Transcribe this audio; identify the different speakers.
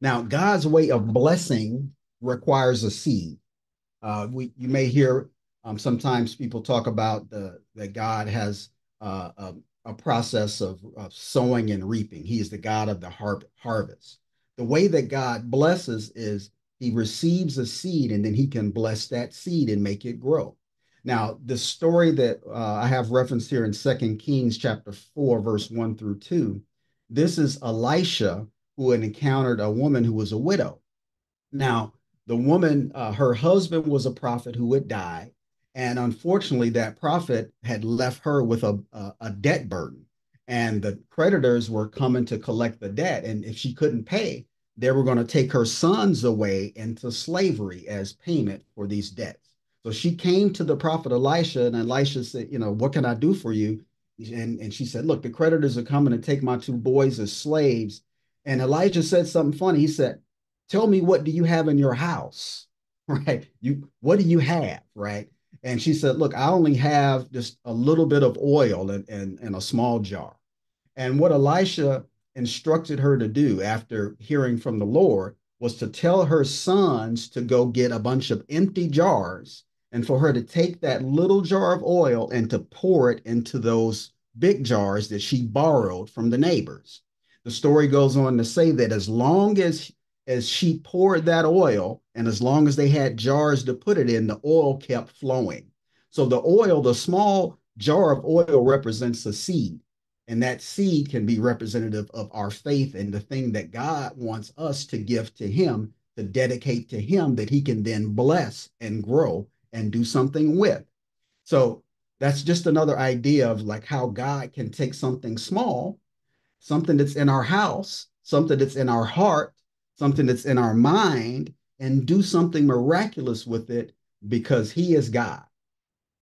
Speaker 1: Now, God's way of blessing requires a seed. You may hear sometimes people talk about that God has a process of sowing and reaping. He is the God of the harvest. The way that God blesses is he receives a seed and then he can bless that seed and make it grow. Now, the story that I have referenced here in Second Kings chapter 4, verse 1 through 2, this is Elisha who had encountered a woman who was a widow. Now, the woman, her husband was a prophet who had died. And unfortunately, that prophet had left her with a debt burden. And the creditors were coming to collect the debt. And if she couldn't pay, they were going to take her sons away into slavery as payment for these debts. So she came to the prophet Elisha, and Elisha said, what can I do for you? And she said, look, the creditors are coming to take my two boys as slaves. And Elijah said something funny. He said, tell me, what do you have in your house? Right? What do you have? Right? And she said, look, I only have just a little bit of oil in a small jar. And what Elisha instructed her to do after hearing from the Lord was to tell her sons to go get a bunch of empty jars and for her to take that little jar of oil and to pour it into those big jars that she borrowed from the neighbors. The story goes on to say that as long as she poured that oil and as long as they had jars to put it in, the oil kept flowing. So the oil, the small jar of oil represents a seed. And that seed can be representative of our faith and the thing that God wants us to give to Him, to dedicate to Him, that He can then bless and grow and do something with. So that's just another idea of like how God can take something small, something that's in our house, something that's in our heart, something that's in our mind, and do something miraculous with it because He is God.